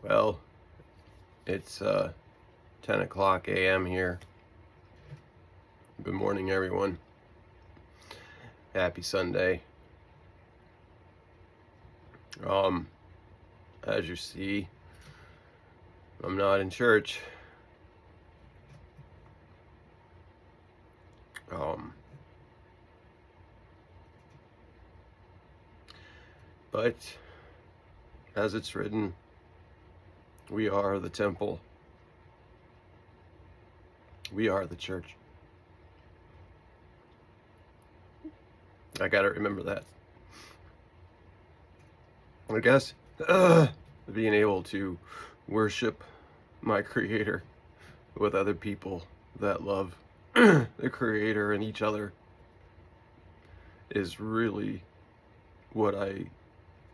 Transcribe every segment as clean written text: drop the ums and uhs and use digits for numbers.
Well, it's 10 o'clock a.m. here. Good morning, everyone. Happy Sunday. As you see, I'm not in church. But as it's written, we are the temple. We are the church. I gotta remember that. I guess being able to worship my Creator with other people that love the Creator and each other is really what I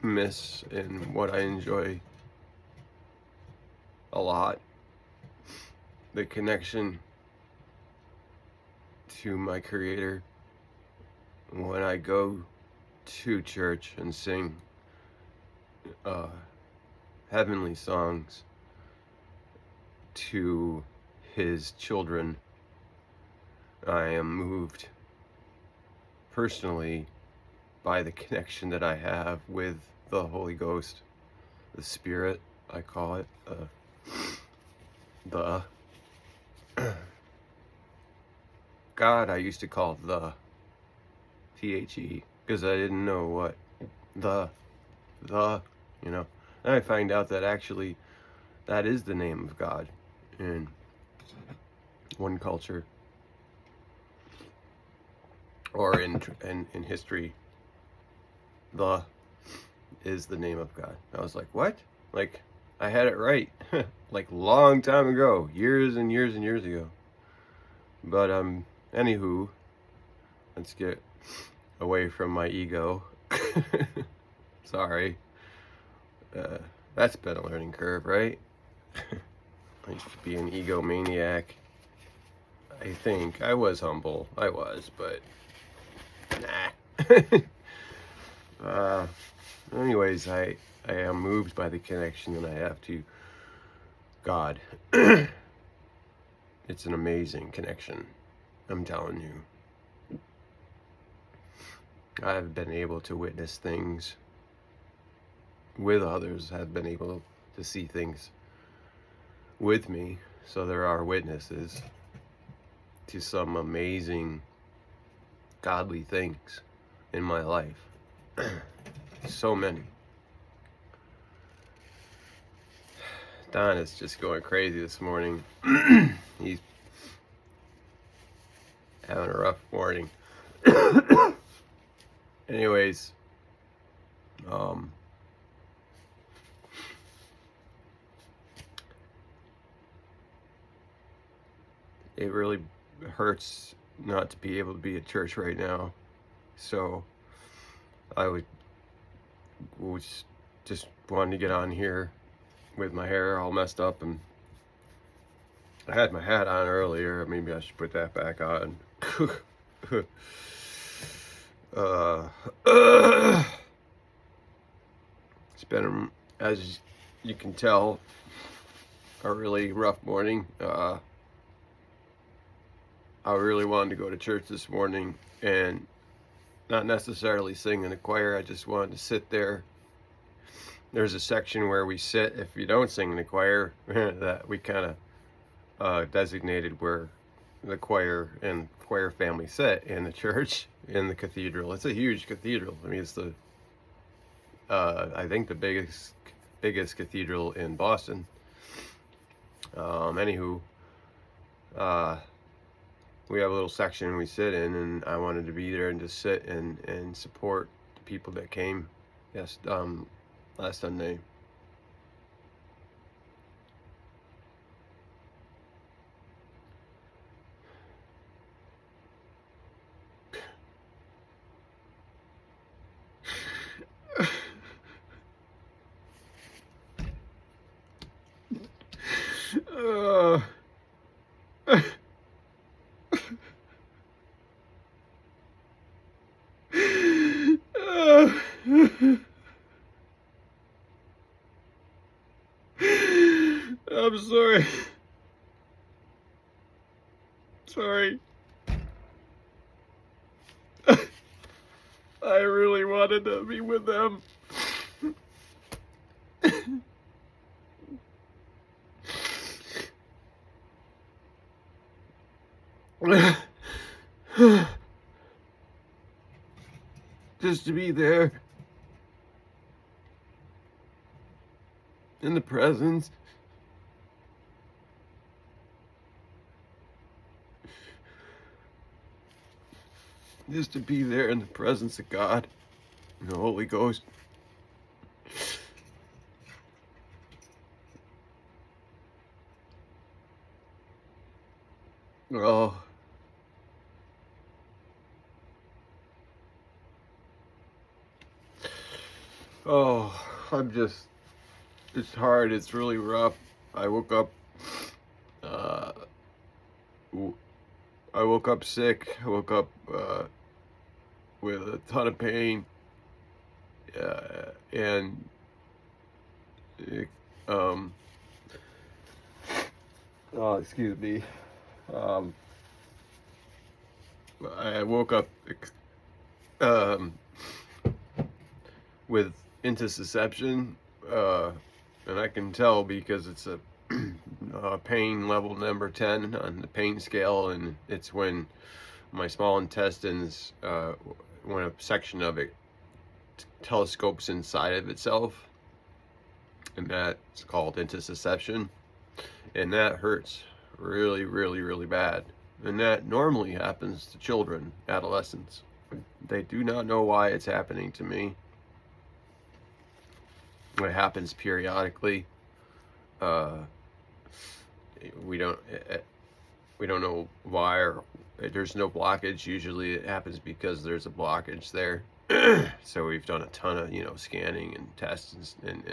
miss and what I enjoy a lot. The connection to my Creator when I go to church and sing heavenly songs to His children. I am moved personally by the connection that I have with the Holy Ghost, the Spirit, I call it, the God. I used to call the THE because I didn't know what the and I find out that actually that is the name of God in one culture or in history. The is the name of God. I was like, what? Like, I had it right like long time ago, years and years and years ago. But anywho, let's get away from my ego. Sorry. That's been a learning curve, right? I used to be an egomaniac. I think I was humble. I was, but nah. Anyways, I am moved by the connection that I have to God. It's an amazing connection, I'm telling you. I've been able to witness things with others, have been able to see things with me, so there are witnesses to some amazing godly things in my life. So many. Don is just going crazy this morning. He's having a rough morning. Anyways, it really hurts not to be able to be at church right now. So I was just wanting to get on here with my hair all messed up, and I had my hat on earlier. Maybe I should put that back on. It's been, as you can tell, a really rough morning. I really wanted to go to church this morning and not necessarily sing in the choir. I just wanted to sit there. There's a section where we sit if you don't sing in the choir that we kind of designated where the choir and choir family sit in the church, in the cathedral. It's a huge cathedral. I mean, it's the I think the biggest cathedral in Boston. Anywho, we have a little section we sit in, and I wanted to be there and just sit and support the people that came last Sunday. I'm sorry. Sorry. I really wanted to be with them. Just to be there in the presence. Just to be there in the presence of God and the Holy Ghost. Oh. Oh, it's hard. It's really rough. I woke up, uh, I woke up sick. I woke up, with a ton of pain, and, it, um, oh, excuse me. Um, I woke up, um, with intussusception, and I can tell because it's a pain level number 10 on the pain scale, and it's when my small intestines, when a section of it telescopes inside of itself, and that's called intussusception, and that hurts really, really, really bad. And that normally happens to children, adolescents. They do not know why it's happening to me. It happens periodically. We don't know why, or there's no blockage. Usually it happens because there's a blockage there. So we've done a ton of scanning and tests and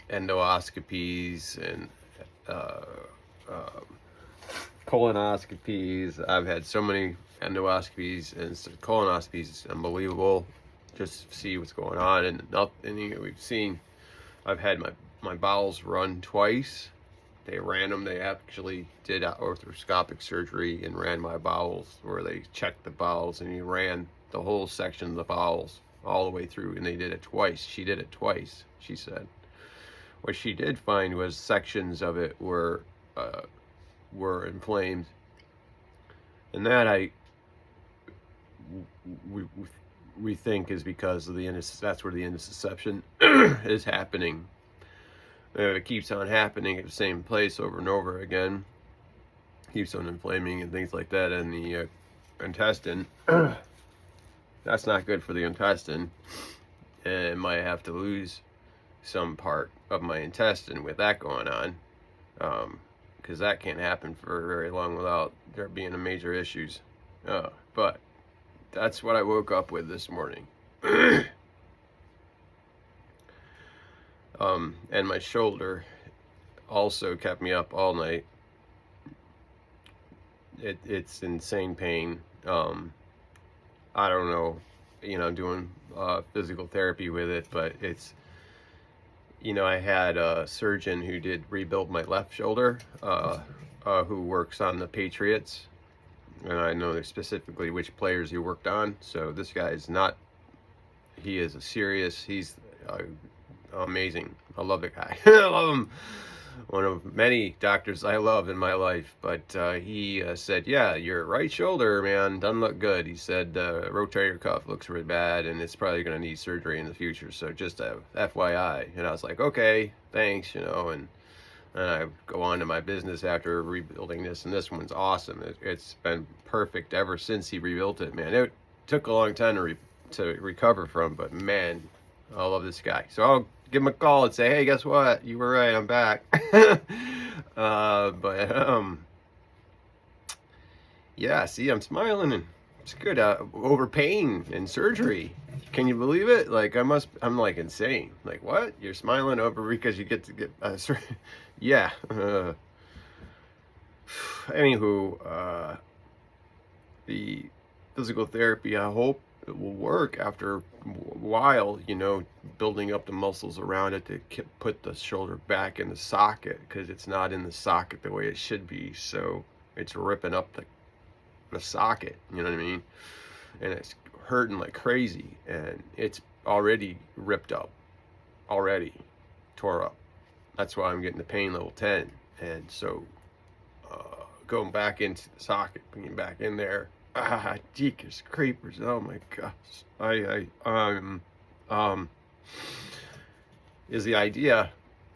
endoscopies and colonoscopies. I've had so many endoscopies and colonoscopies. It's unbelievable. Just to see what's going on, and nothing we've seen. I've had my bowels run twice. They ran them. They actually did arthroscopic surgery and ran my bowels, where they checked the bowels and he ran the whole section of the bowels all the way through, and they did it twice. She did it twice, she said. What she did find was sections of it were inflamed, and that we think is because of that's where the intussusception is happening. It keeps on happening at the same place over and over again. Keeps on inflaming and things like that, and the intestine. That's not good for the intestine, and might have to lose some part of my intestine with that going on, because that can't happen for very long without there being major issues. But that's what I woke up with this morning. And my shoulder also kept me up all night. It's insane pain. I don't know, doing physical therapy with it, but it's, I had a surgeon who did rebuild my left shoulder, who works on the Patriots, and I know specifically which players he worked on. So this guy is not, he is he's amazing. I love the guy. I love him. One of many doctors I love in my life, but he said, yeah, your right shoulder, man, doesn't look good. He said rotator cuff looks really bad, and it's probably going to need surgery in the future, so just FYI. And I was like, okay, thanks, and I go on to my business after rebuilding this, and this one's awesome. It's been perfect ever since he rebuilt it, man. It took a long time to recover from, but man, I love this guy. So I'll give him a call and say, hey, guess what? You were right, I'm back. Yeah, see, I'm smiling, and it's good. Over pain and surgery. Can you believe it? Like, I'm like insane. Like, what? You're smiling over because you get to get, yeah. Anywho, the physical therapy, I hope, it will work after a while, you know, building up the muscles around it to put the shoulder back in the socket, because it's not in the socket the way it should be. So it's ripping up the socket, you know what I mean? And it's hurting like crazy, and it's already ripped up, already tore up. That's why I'm getting the pain level 10. And so going back into the socket, bringing back in there, jeekers creepers, oh my gosh. Is the idea,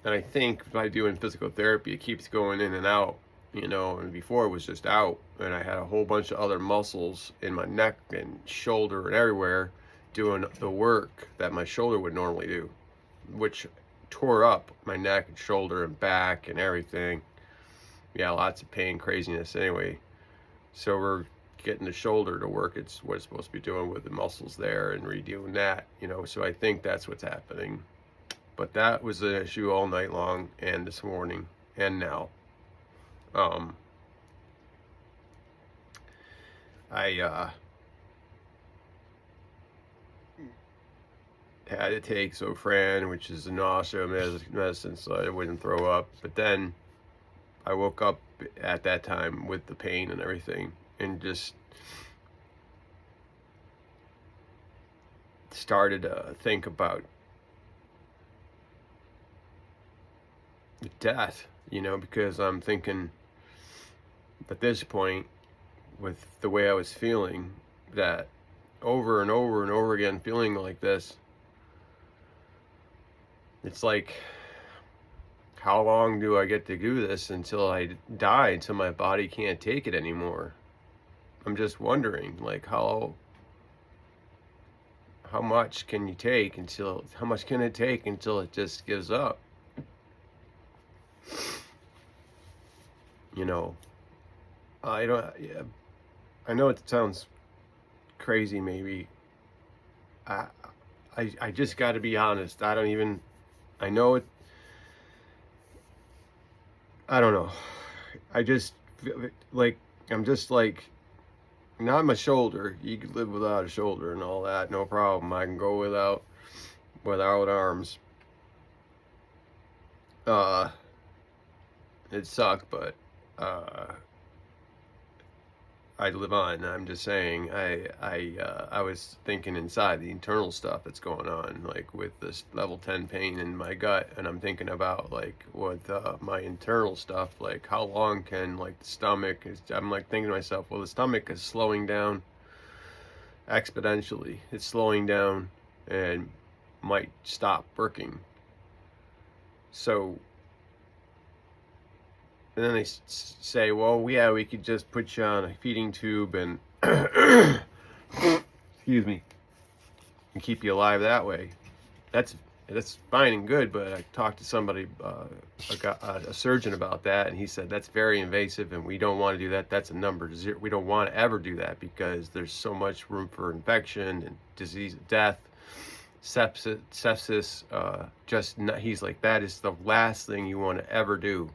and I think by doing physical therapy, it keeps going in and out, you know. And before it was just out, and I had a whole bunch of other muscles in my neck and shoulder and everywhere doing the work that my shoulder would normally do, which tore up my neck and shoulder and back and everything. Yeah, lots of pain, craziness anyway. So we're getting the shoulder to work. It's what it's supposed to be doing with the muscles there, and redoing that, you know. So I think that's what's happening. But that was an issue all night long, and this morning, and now. I had to take Zofran, which is a nausea medicine, so I wouldn't throw up. But then I woke up at that time with the pain and everything, and just started to think about death, you know, because I'm thinking at this point, with the way I was feeling, that over and over and over again, feeling like this, it's like, how long do I get to do this until I die, until my body can't take it anymore? I'm just wondering, like, how much can you take until, how much can it take until it just gives up? You know, I don't, yeah, I know it sounds crazy maybe. I just got to be honest. I know it, I don't know. I just feel like, I'm just like, not my shoulder. You could live without a shoulder and all that, no problem. I can go without arms. It sucked, but I live on. I'm just saying, I was thinking inside the internal stuff that's going on, like with this level 10 pain in my gut, and I'm thinking about, like, with my internal stuff, like how long can, like, the stomach is, I'm like thinking to myself, well, the stomach is slowing down exponentially. It's slowing down and might stop working. So, and then they say, well, yeah, we could just put you on a feeding tube and, excuse me, and keep you alive that way. That's fine and good, but I talked to somebody, a surgeon about that, and he said that's very invasive, and we don't want to do that. That's a number to zero. We don't want to ever do that, because there's so much room for infection and disease, death, sepsis. He's like, that is the last thing you want to ever do.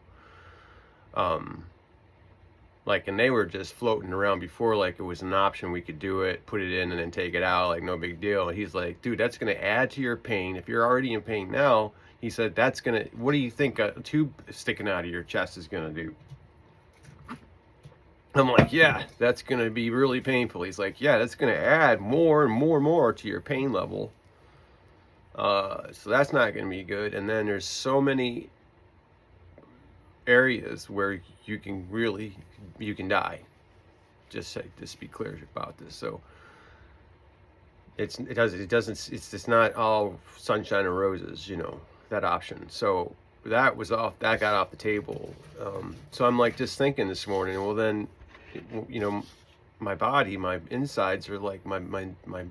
Like, and they were just floating around before, like it was an option, we could do it, put it in and then take it out, like no big deal. And he's like, dude, that's going to add to your pain. If you're already in pain now, he said, that's going to, what do you think a tube sticking out of your chest is going to do? I'm like, yeah, that's going to be really painful. He's like, yeah, that's going to add more and more and more to your pain level. So that's not going to be good. And then there's so many areas where you can die. Just be clear about this. So it's not all sunshine and roses, you know, that option. So that got off the table. So I'm like just thinking this morning, well then, you know, my body, my insides are like my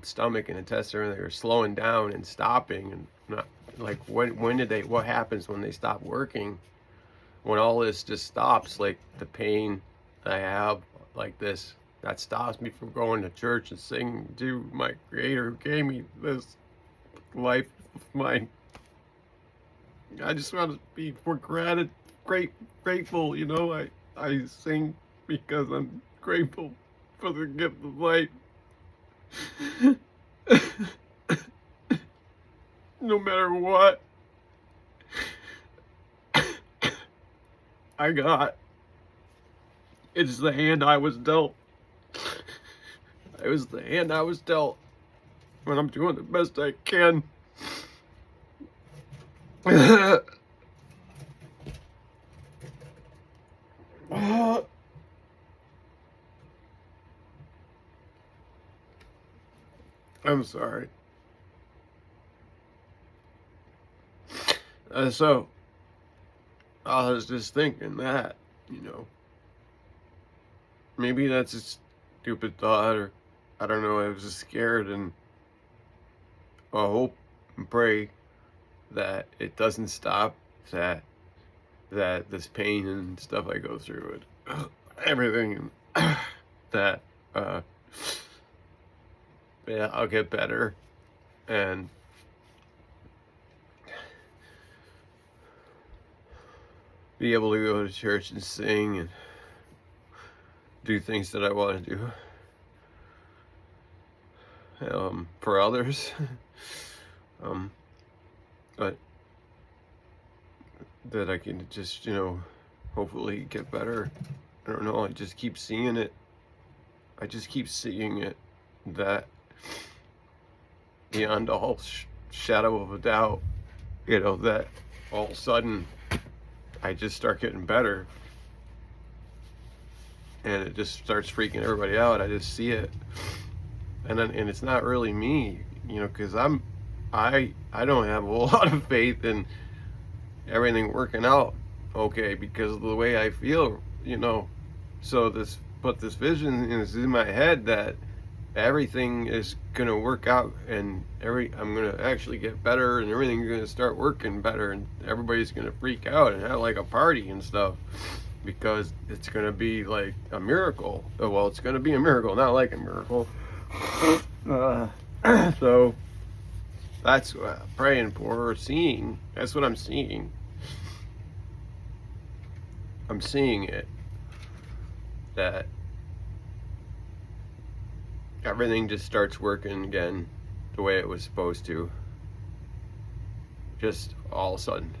stomach and intestine, everything are slowing down and stopping, and not like what happens when they stop working? When all this just stops, like the pain I have like this, that stops me from going to church and singing to my Creator who gave me this life of mine. I just want to be grateful, you know. I sing because I'm grateful for the gift of life. No matter what I got, it's the hand I was dealt. It was the hand I was dealt. When I'm doing the best I can. I'm sorry. So, I was just thinking that, maybe that's a stupid thought, or I don't know, I was just scared, and I hope and pray that it doesn't stop, that this pain and stuff I go through, and everything, that, yeah, I'll get better, and be able to go to church and sing and do things that I want to do for others. But that I can just, hopefully get better. I don't know, I just keep seeing it. That beyond all shadow of a doubt, that all of a sudden I just start getting better, and it just starts freaking everybody out. I just see it, and it's not really me, because I don't have a whole lot of faith in everything working out okay because of the way I feel, So this vision is in my head that everything is gonna work out, and I'm gonna actually get better, and everything's gonna start working better, and everybody's gonna freak out and have like a party and stuff because it's gonna be like a miracle. Well, it's gonna be a miracle, not like a miracle. So that's what I'm praying for, seeing. That's what I'm seeing. I'm seeing it, that everything just starts working again the way it was supposed to. Just all of a sudden.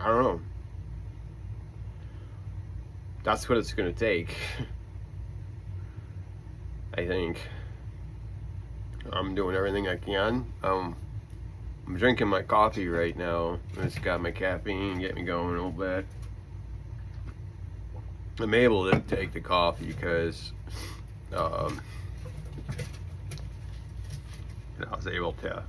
I don't know. That's what it's going to take. I think. I'm doing everything I can. I'm drinking my coffee right now. It's got my caffeine, get me going a little bit. I'm able to take the coffee because I was able to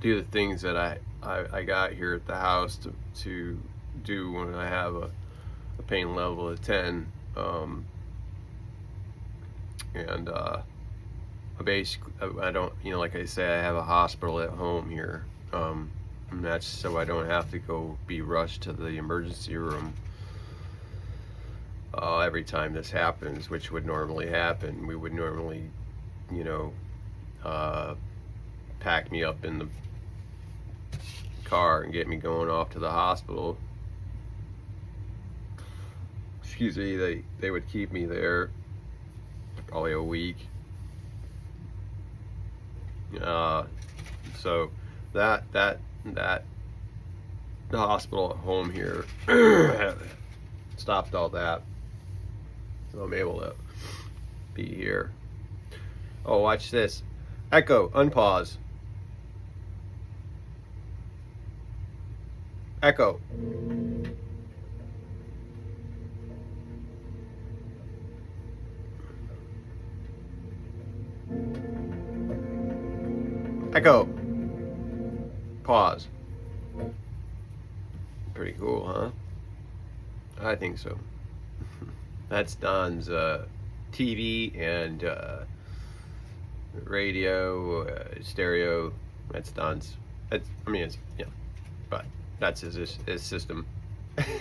do the things that I got here at the house to do when I have a pain level of 10, and basically I don't, like I say, I have a hospital at home here, and that's so I don't have to go be rushed to the emergency room every time this happens, which would normally happen. We would normally, pack me up in the car and get me going off to the hospital. Excuse me, they would keep me there probably a week. So that the hospital at home here stopped all that, so I'm able to be here. Oh, watch this. Echo, unpause. Echo. Echo. Pause. Pretty cool, huh? I think so. That's Don's TV and radio, stereo. That's Don's. It's but that's his system.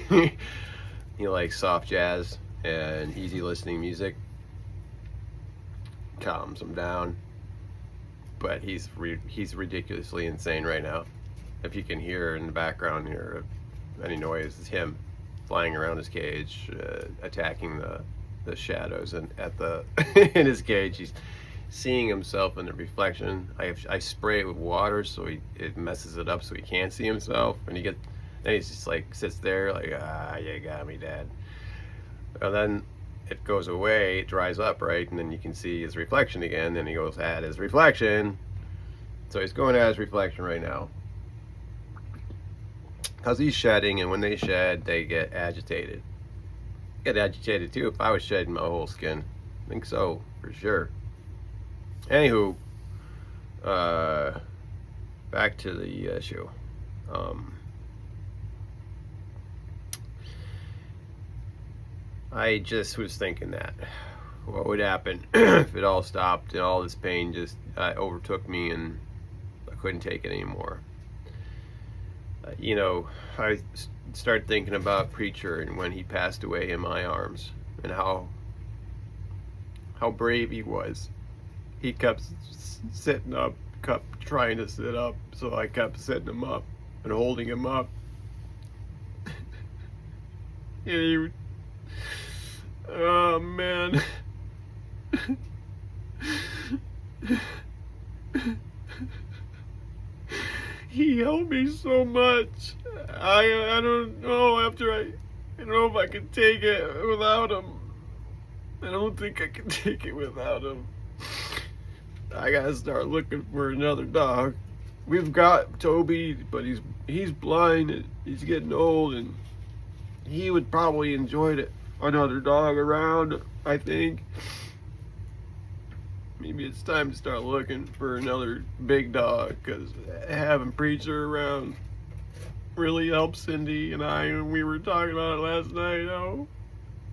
He likes soft jazz and easy listening music. Calms him down. But he's ridiculously insane right now. If you can hear in the background here any noise, it's him flying around his cage, attacking the shadows, and at the in his cage seeing himself in the reflection. I spray it with water so it messes it up so he can't see himself, and then he's just like sits there like, you got me, Dad. And then it goes away, it dries up, right, and then you can see his reflection again. Then he goes at his reflection, so he's going at his reflection right now because he's shedding, and when they shed, they get agitated. Get agitated too if I was shedding my whole skin. I think so, for sure. Anywho, back to the issue. I just was thinking that what would happen if it all stopped and all this pain just overtook me and I couldn't take it anymore. I started thinking about Preacher and when he passed away in my arms, and how brave he was. He kept sitting up, kept trying to sit up, so I kept sitting him up and holding him up. And oh man. He helped me so much. I don't know I don't know if I can take it without him. I don't think I can take it without him. I gotta start looking for another dog. We've got Toby, but he's blind and he's getting old, and he would probably enjoy another dog around, I think. Maybe it's time to start looking for another big dog, because having Preacher around really helps Cindy and I. And we were talking about it last night, how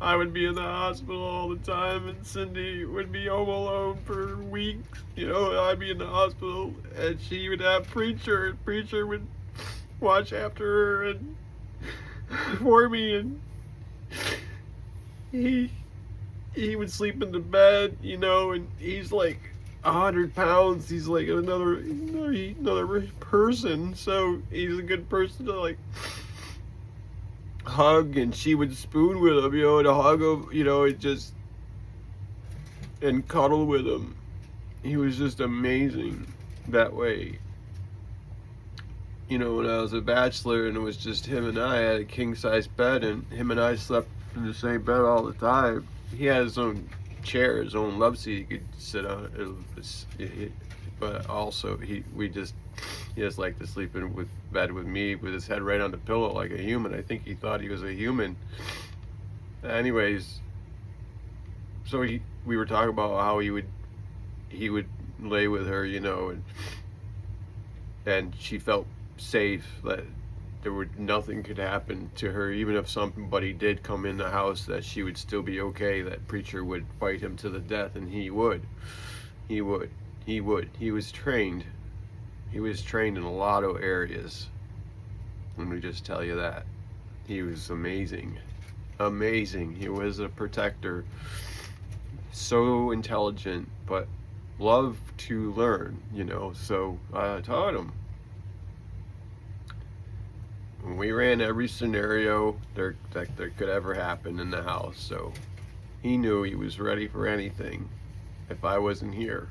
I would be in the hospital all the time and Cindy would be home alone for weeks. I'd be in the hospital and she would have Preacher, and Preacher would watch after her and for me, and he would sleep in the bed, and he's like 100 pounds. He's like another person, so he's a good person to like hug, and she would spoon with him, to hug him, and cuddle with him. He was just amazing that way. When I was a bachelor and it was just him and I had a king-size bed, and him and I slept in the same bed all the time. He had his own chair, his own love seat he could sit on. But also he just liked to sleep in bed with me with his head right on the pillow like a human. I think he thought he was a human. Anyways, so we were talking about how he would lay with her, and she felt safe that nothing could happen to her, even if somebody did come in the house, that she would still be okay, that Preacher would fight him to the death, and he would. He was trained in a lot of areas. Let me just tell you that. He was amazing. He was a protector, so intelligent, but loved to learn, so I taught him. We ran every scenario that could ever happen in the house, so he knew he was ready for anything if I wasn't here.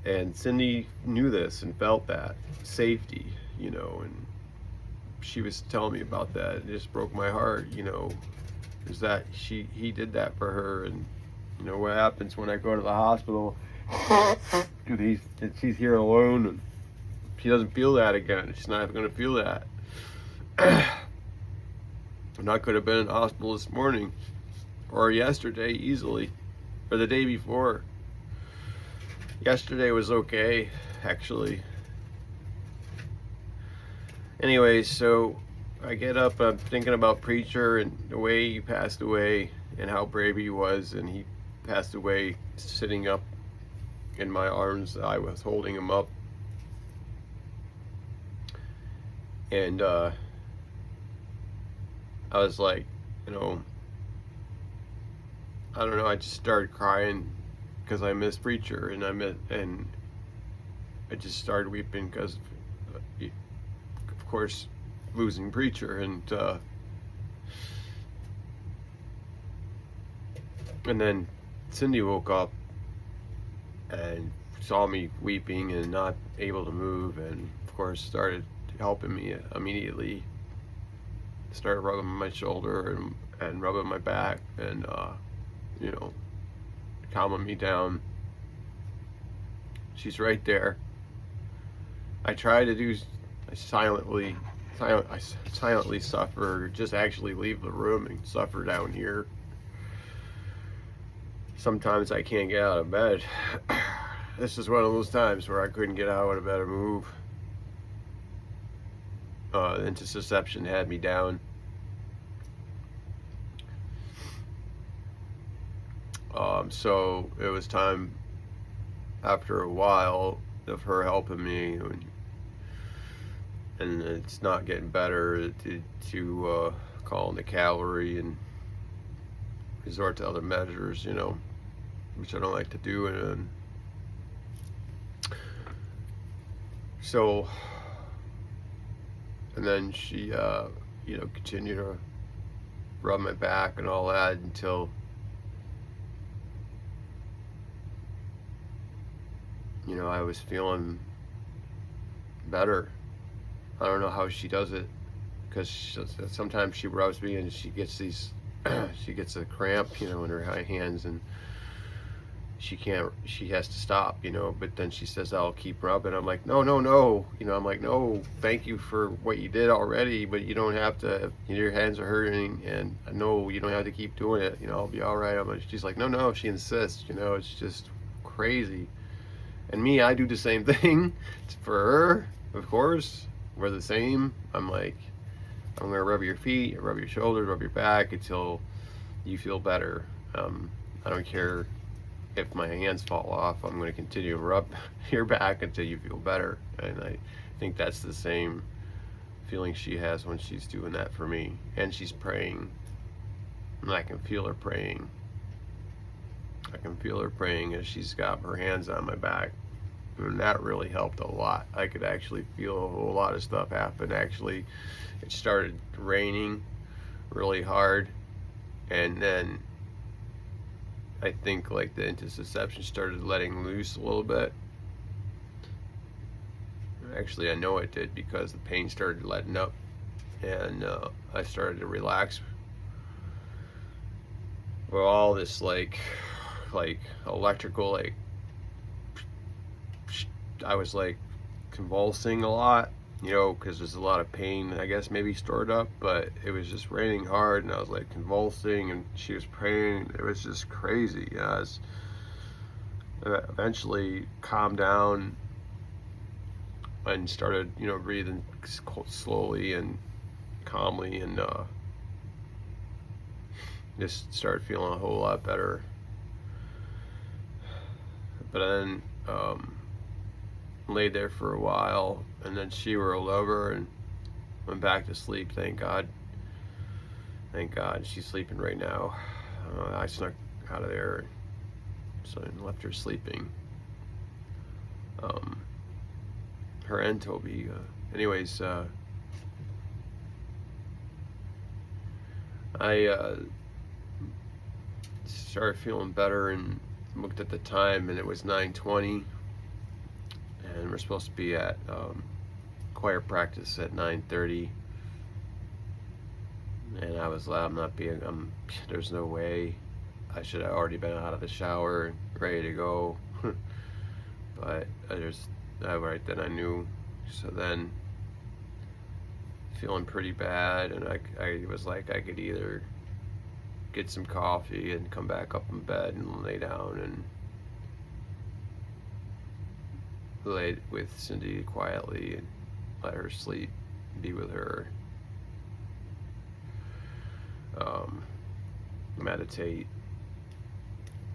And Cindy knew this and felt that safety, and she was telling me about that. It just broke my heart, is that he did that for her. And what happens when I go to the hospital? She's here alone, and she doesn't feel that again. She's not going to feel that. And I could have been in the hospital this morning or yesterday easily, or the day before. Yesterday was okay, actually. Anyways, so I get up, I'm thinking about Preacher and the way he passed away and how brave he was, and he passed away sitting up in my arms. I was holding him up. And I was like, I don't know, I just started crying because I missed Preacher, and I just started weeping because, of course, losing Preacher. And then Cindy woke up and saw me weeping and not able to move, and of course started helping me immediately. Started rubbing my shoulder and rubbing my back, and you know, calming me down. She's right there. I try to do, I silently suffer, just actually leave the room and suffer down here. Sometimes I can't get out of bed. This is one of those times where I couldn't get out of bed or move. Intussusception had me down. So it was time, after a while of her helping me, and it's not getting better, to call in the cavalry and resort to other measures, which I don't like to do. And so, and then she, continued to rub my back and all that until, I was feeling better. I don't know how she does it, because sometimes she rubs me and she gets she gets a cramp, in her hands, and she has to stop, but then she says, I'll keep rubbing. I'm like, no. I'm like, no, thank you for what you did already, but you don't have to, your hands are hurting, and I know you don't have to keep doing it, I'll be all right. She's like, no, she insists, it's just crazy. And me, I do the same thing for her, of course. We're the same. I'm like, I'm gonna rub your feet, rub your shoulders, rub your back until you feel better. I don't care if my hands fall off. I'm gonna continue to rub your back until you feel better. And I think that's the same feeling she has when she's doing that for me. And she's praying, and I can feel her praying. I can feel her praying as she's got her hands on my back. And that really helped a lot. I could actually feel a whole lot of stuff happen. Actually, it started raining really hard, and then I think like the intussusception started letting loose a little bit. Actually, I know it did, because the pain started letting up, and I started to relax. Well, all this like electrical, I was like convulsing a lot, because there's a lot of pain, I guess, maybe stored up, but it was just raining hard, and I was like convulsing, and she was praying. It was just crazy. I was eventually calmed down and started, breathing slowly and calmly, and just started feeling a whole lot better. But then laid there for a while, and then she rolled over and went back to sleep. Thank God. She's sleeping right now. I snuck out of there, so I left her sleeping. Her and Toby. Anyways, I started feeling better and looked at the time, and it was 9:20. And we're supposed to be at choir practice at 9:30, and I was like, there's no way. I should have already been out of the shower, ready to go. But right then I knew. So then, feeling pretty bad, and I was like, I could either get some coffee and come back up in bed and lay down and lay with Cindy quietly and let her sleep, be with her, meditate,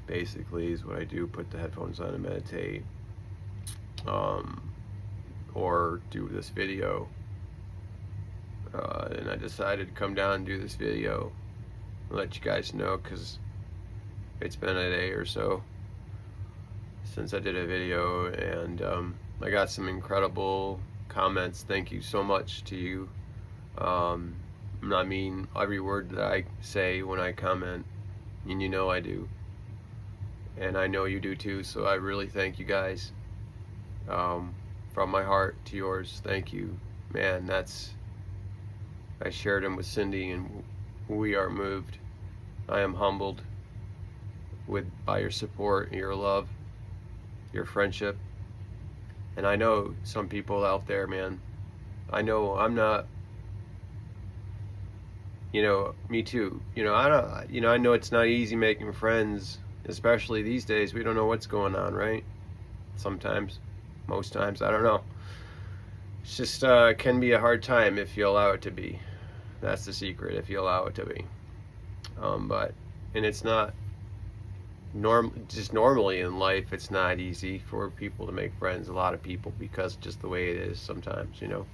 basically, is what I do. Put the headphones on and meditate, or do this video, and I decided to come down and do this video and let you guys know, because it's been a day or so since I did a video, and I got some incredible comments. Thank you so much to you. I mean every word that I say when I comment, and I do. and I know you do too. So I really thank you guys. From my heart to yours, thank you, man. I shared them with Cindy, and we are moved. I am humbled by your support, your love, your friendship, and I know some people out there, man. I know I'm not. Me too. I don't. I know it's not easy making friends, especially these days. We don't know what's going on, right? Sometimes, most times, I don't know. It's just can be a hard time if you allow it to be. That's the secret. If you allow it to be, but and it's not just normally in life. It's not easy for people to make friends. A lot of people, because just the way it is. Sometimes, you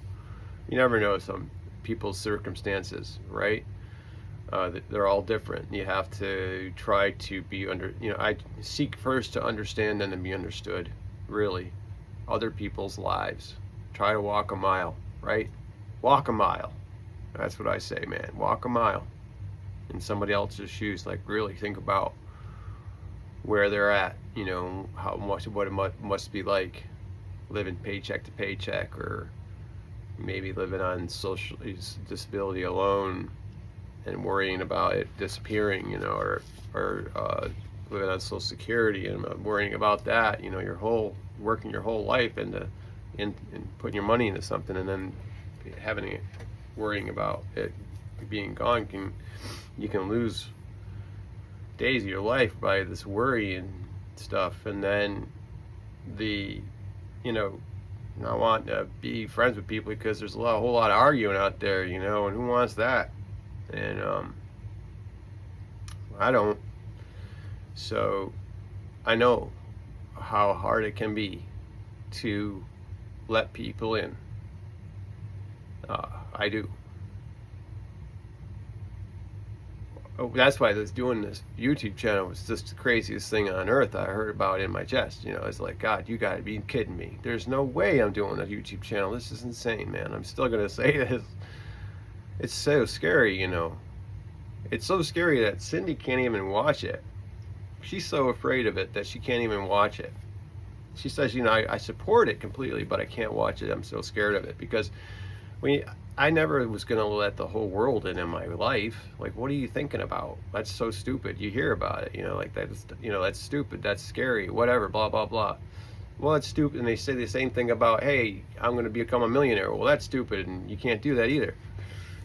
never know some people's circumstances, right? They're all different. You have to try to be I seek first to understand and then be understood. Really, other people's lives. Try to walk a mile, right? Walk a mile. That's what I say, man. Walk a mile in somebody else's shoes. Like, really think about where they're at. What it must be like living paycheck to paycheck, or maybe living on social disability alone and worrying about it disappearing, or living on Social Security and worrying about that, working your whole life into in putting your money into something, and then worrying about it being gone. You can lose days of your life by this worry and stuff. And then I want to be friends with people because there's a whole lot of arguing out there, and who wants that? And I don't. So I know how hard it can be to let people in. I do. That's why doing this YouTube channel was just the craziest thing on earth. I heard about in my chest. It's like, God, you gotta be kidding me. There's no way I'm doing a YouTube channel. This is insane, man. I'm still gonna say this. It's so scary, It's so scary that Cindy can't even watch it. She's so afraid of it that she can't even watch it. She says, I support it completely, but I can't watch it. I'm so scared of it because I never was going to let the whole world in my life. Like, what are you thinking about? That's so stupid. You hear about it, like that's stupid. That's scary. Whatever, blah, blah, blah. Well, it's stupid. And they say the same thing about, hey, I'm going to become a millionaire. Well, that's stupid. And you can't do that either.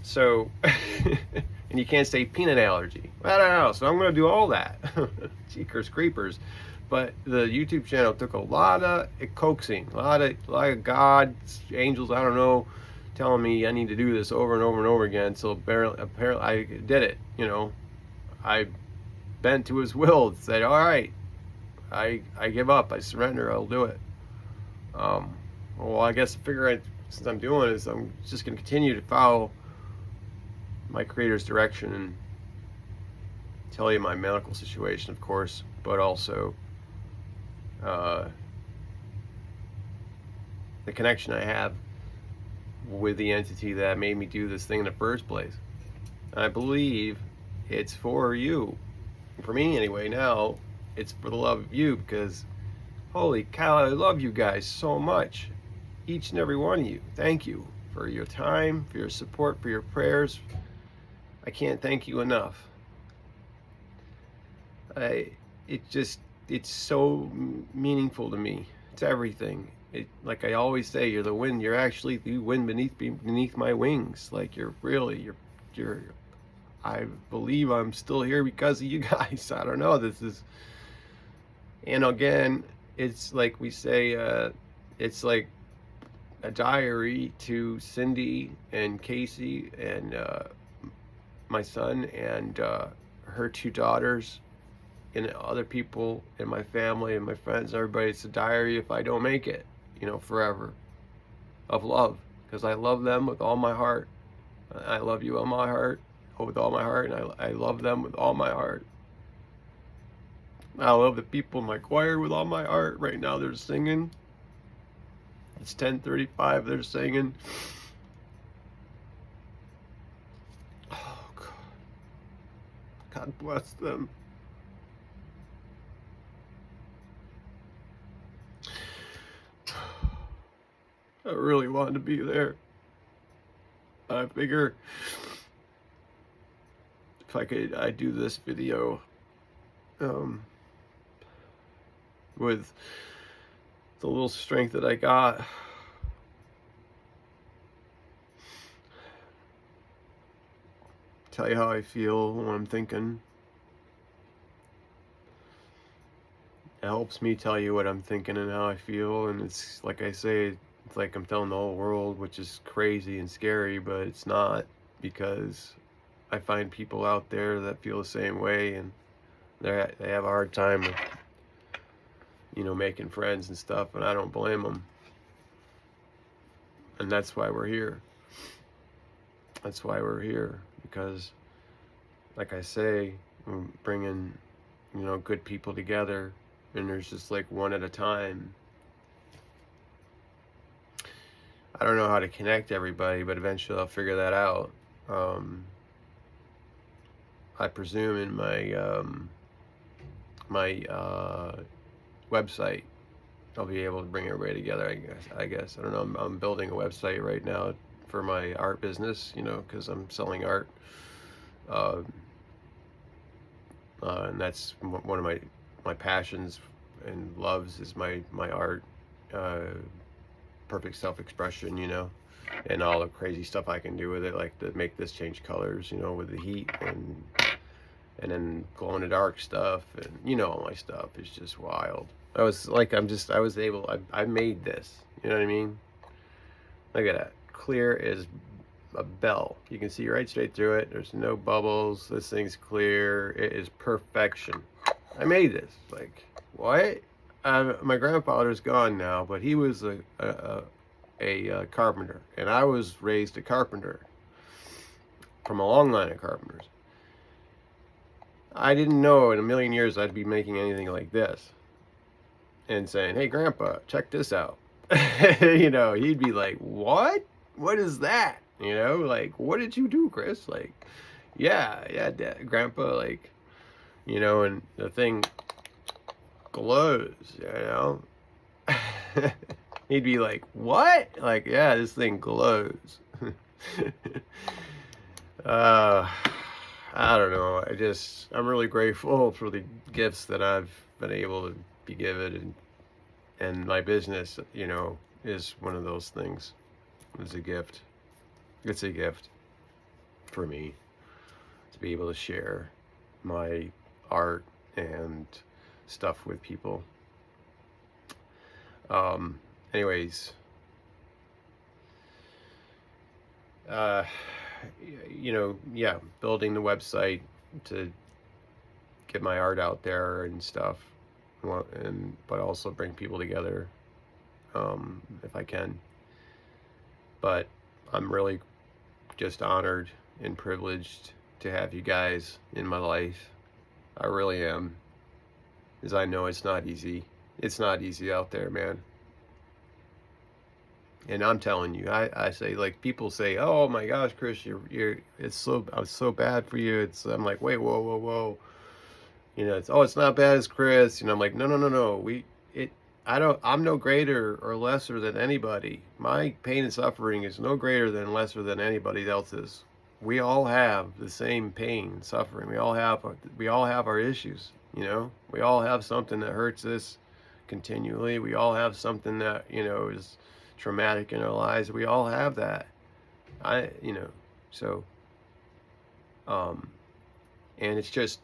So, and you can't say peanut allergy. I don't know. So I'm going to do all that. Jeepers creepers. But the YouTube channel took a lot of coaxing, a lot of God, angels, I don't know, telling me I need to do this over and over and over again. So apparently I did it. I bent to his will, said, all right, I give up, I surrender, I'll do it. Well, I guess since I'm doing this, I'm just going to continue to follow my Creator's direction and tell you my medical situation, of course, but also the connection I have with the entity that made me do this thing in the first place. I believe it's for you. For me, anyway, now it's for the love of you, because holy cow, I love you guys so much. Each and every one of you. Thank you for your time, for your support, for your prayers. I can't thank you enough. It's so meaningful to me. It's everything. Like I always say, you're the wind. You're actually the wind beneath my wings. Like you're I believe I'm still here because of you guys. I don't know. And again, it's like we say, it's like a diary to Cindy and Casey and my son and her two daughters and other people in my family and my friends and everybody. It's a diary if I don't make it, forever, of love, because I love them with all my heart. I love you with my heart, with all my heart, and I love them with all my heart. I love the people in my choir with all my heart. Right now they're singing. It's 10:35. They're singing. Oh God. God bless them. I really wanted to be there. I figure if I'd do this video um, with the little strength that I got. Tell you how I feel, what I'm thinking. It helps me tell you what I'm thinking and how I feel, and it's like I say, it's like I'm telling the whole world, which is crazy and scary, but it's not, because I find people out there that feel the same way, and they have a hard time with, making friends and stuff, and I don't blame them. And that's why we're here. That's why we're here, because, like I say, we're bringing, good people together, and there's just like one at a time. I don't know how to connect everybody, but eventually I'll figure that out. I presume in my website I'll be able to bring everybody together. I guess I don't know. I'm building a website right now for my art business, because I'm selling art, and that's one of my passions and loves is my art, perfect self-expression, and all the crazy stuff I can do with it, like to make this change colors, with the heat, and then glow in the dark stuff, and all my stuff is just wild. I was able, I made this, you know what I mean? Look at that, clear as a bell. You can see right straight through it. There's no bubbles. This thing's clear. It is perfection. I made this. Like, what? My grandfather's gone now, but he was a carpenter, and I was raised a carpenter from a long line of carpenters. I didn't know in a million years I'd be making anything like this and saying, "Hey, Grandpa, check this out." He'd be like, "What? What is that?" Like, "What did you do, Chris?" Like, yeah, Dad, Grandpa, like, and the thing glows, He'd be like, "What?" Like, "Yeah, this thing glows." I don't know. I'm really grateful for the gifts that I've been able to be given, and my business, is one of those things. It's a gift. It's a gift for me to be able to share my art and stuff with people. Anyways, building the website to get my art out there and stuff, but also bring people together, if I can. But I'm really just honored and privileged to have you guys in my life. I really am, because I know it's not easy. It's not easy out there, man. And I'm telling you, I say, like, people say, "Oh my gosh, Chris, it's so bad for you." I'm like, wait, whoa. It's not bad as Chris. I'm like, no. I'm no greater or lesser than anybody. My pain and suffering is no greater than lesser than anybody else's. We all have the same pain and suffering. We all have our issues. We all have something that hurts us continually. We all have something that is traumatic in our lives. We all have that. So and it's just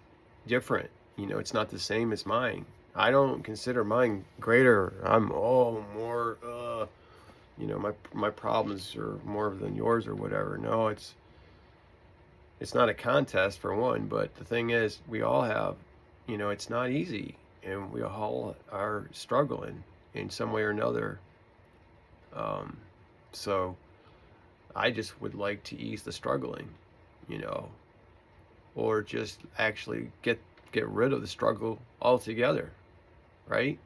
different. It's not the same as mine. I don't consider mine greater. I'm more my problems are more than yours or whatever. No, it's not a contest, for one, but the thing is, we all have, it's not easy, and we all are struggling in some way or another. So I just would like to ease the struggling, or just actually get rid of the struggle altogether, right?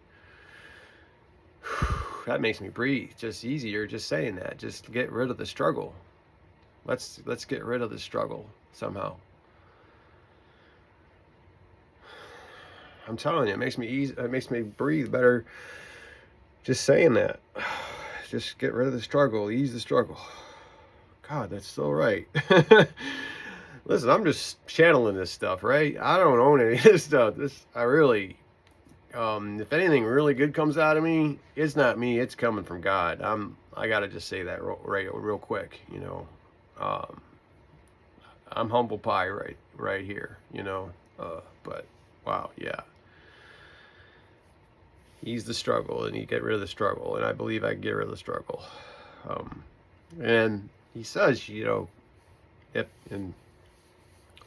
That makes me breathe just easier, just saying that. Just get rid of the struggle. Let's get rid of the struggle somehow. I'm telling you, it makes me breathe better just saying that. just get rid of the struggle, ease the struggle. God, that's so right. Listen, I'm just channeling this stuff, right? I don't own any of this stuff. I really, if anything really good comes out of me, it's not me. It's coming from God. I gotta just say that real quick. Um, I'm humble pie right here. But wow, yeah. Ease the struggle, and you get rid of the struggle, and I believe I can get rid of the struggle. And he says, if in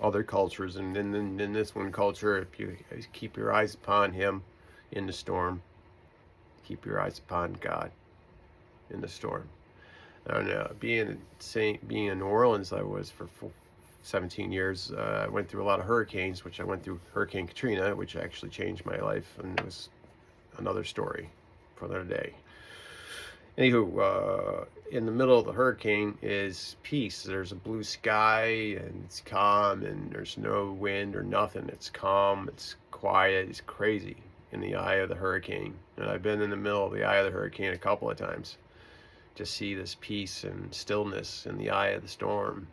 other cultures, and in this one culture, if you keep your eyes upon him in the storm, keep your eyes upon God in the storm. I don't know, being in New Orleans, I was for 17 years. I went through a lot of hurricanes, which I went through Hurricane Katrina, which actually changed my life, and it was another story for another day. Anywho, in the middle of the hurricane is peace. There's a blue sky, and it's calm, and there's no wind or nothing. It's calm, it's quiet, it's crazy in the eye of the hurricane. And I've been in the middle of the eye of the hurricane a couple of times to see this peace and stillness in the eye of the storm.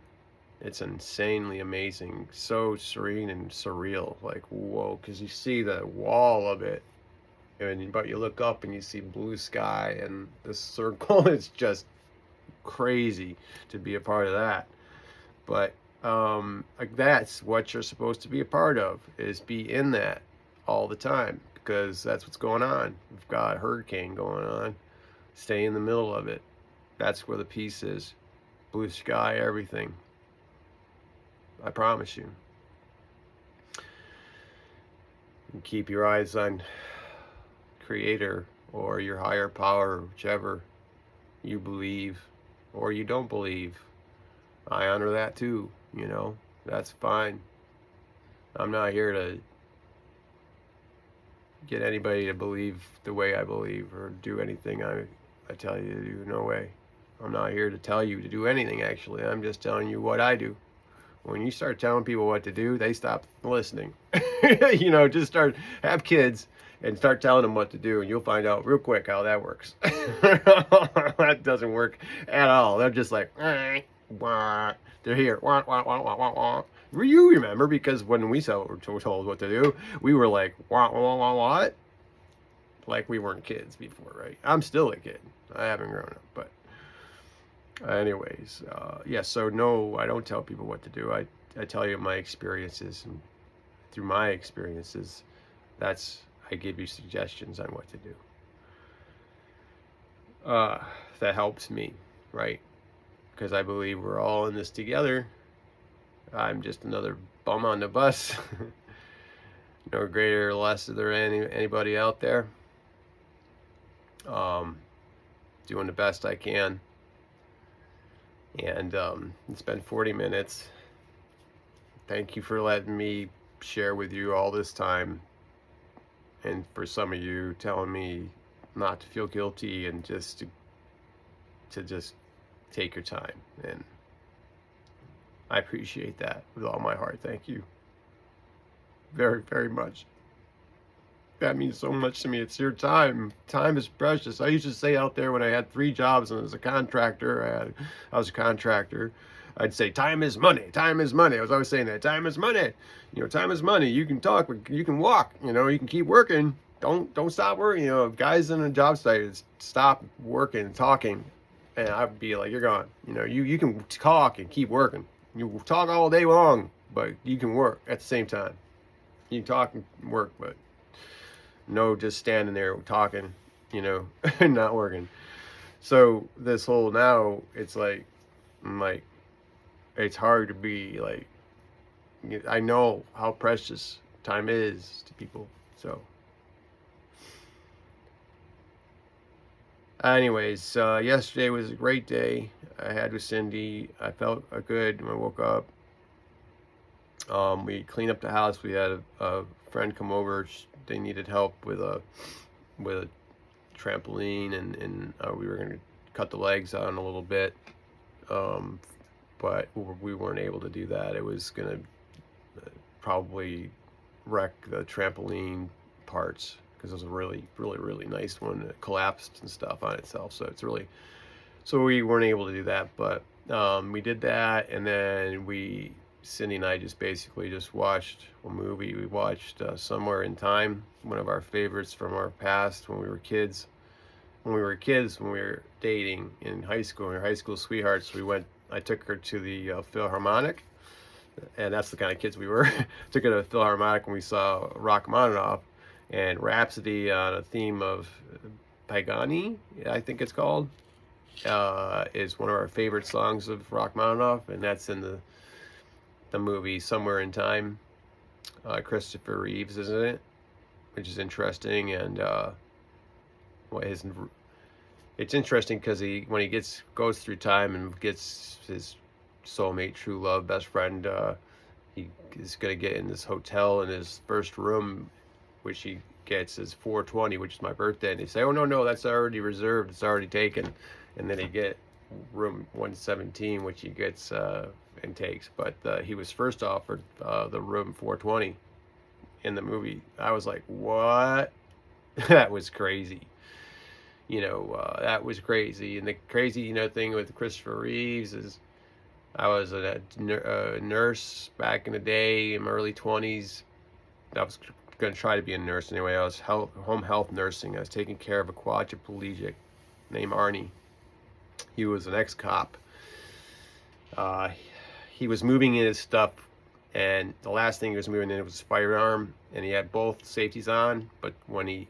It's insanely amazing, so serene and surreal, like whoa, because you see the wall of it, but you look up and you see blue sky and the circle. It's just crazy to be a part of that. But like that's what you're supposed to be a part of, is be in that all the time, because that's what's going on. We've got a hurricane going on. Stay in the middle of it. That's where the peace is. Blue sky, everything. I promise you. And keep your eyes on Creator or your higher power, whichever you believe or you don't believe. I honor that too, that's fine. I'm not here to get anybody to believe the way I believe or do anything I tell you to do. No way. I'm not here to tell you to do anything, actually. I'm just telling you what I do. When you start telling people what to do, they stop listening. Just have kids and start telling them what to do, and you'll find out real quick how that works. That doesn't work at all. They're just like, wah. They're here. Wah, wah, wah, wah, wah, wah. You remember, because when we were told what to do, we were like, wah, wah, wah, what? Like we weren't kids before, right? I'm still a kid. I haven't grown up, but anyways, so no, I don't tell people what to do. I tell you my experiences, and through my experiences, I give you suggestions on what to do. That helps me, right? Because I believe we're all in this together. I'm just another bum on the bus. No greater or less than anybody out there. Doing the best I can. And it's been 40 minutes. Thank you for letting me share with you all this time. And for some of you telling me not to feel guilty and just to just take your time. And I appreciate that with all my heart. Thank you. Very, very much. That means so much to me. It's your time. Time is precious. I used to say out there when I had 3 jobs and as a contractor, I was a contractor, I'd say, time is money. Time is money. I was always saying that. Time is money. Time is money. You can talk, you can walk, you can keep working. Don't stop working. Guys in a job site, stop working and talking. And I'd be like, you're gone. You can talk and keep working. You talk all day long, but you can work at the same time. You can talk and work, but no just standing there talking, and not working. So this whole now, it's like, it's hard to be like, I know how precious time is to people. So anyways, yesterday was a great day I had with Cindy. I felt good when I woke up. We cleaned up the house. We had a friend come over. They needed help with a trampoline, and we were going to cut the legs on a little bit, but we weren't able to do that. It was going to probably wreck the trampoline parts, because it was a really nice one. It collapsed and stuff on itself, so it's really, so we weren't able to do that, but we did that, and then Cindy and I just basically just watched a movie. We watched Somewhere in Time, one of our favorites from our past when we were kids. When we were dating in high school, we were high school sweethearts. I took her to the Philharmonic, and that's the kind of kids we were. Took her to the Philharmonic, and we saw Rachmaninoff and Rhapsody on a theme of Pagani, I think it's called, is one of our favorite songs of Rachmaninoff, and that's in the movie Somewhere in Time. Christopher Reeves, isn't it? Which is interesting, and it's interesting because when he goes through time and gets his soulmate, true love, best friend, he is going to get in this hotel, in his first room, which he gets is 420, which is my birthday, and they say, oh no, that's already reserved, it's already taken, and then he get room 117, which he gets and takes, but he was first offered the room 420 in the movie. I was like, what? That was crazy. That was crazy. And the crazy, thing with Christopher Reeves is I was a nurse back in the day, in my early 20s. I was going to try to be a nurse anyway. I was home health nursing. I was taking care of a quadriplegic named Arnie. He was an ex-cop. He was moving in his stuff, and the last thing he was moving in was his firearm, and he had both safeties on, but when he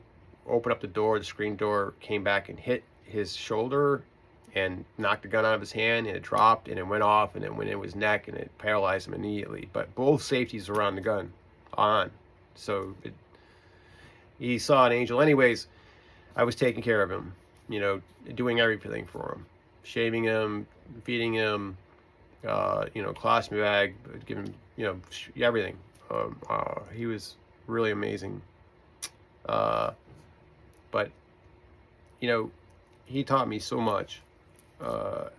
opened up the door, the screen door came back and hit his shoulder and knocked the gun out of his hand, and it dropped, and it went off, and it went in his neck, and it paralyzed him immediately. But both safeties were on the gun, on. So he saw an angel. Anyways, I was taking care of him, doing everything for him. Shaving him, feeding him, colostomy bag, giving him, everything. He was really amazing. But he taught me so much.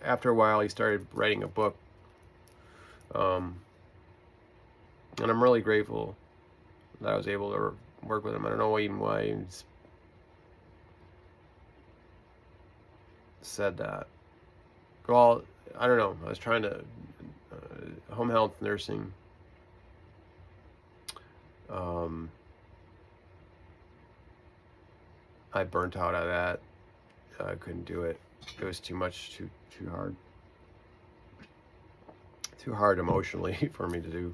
After a while, he started writing a book, and I'm really grateful that I was able to work with him. I don't know even why he said that. Well, I don't know. I was trying to home health nursing. I burnt out of that. I couldn't do it. It was too much, too hard. Too hard emotionally for me to do.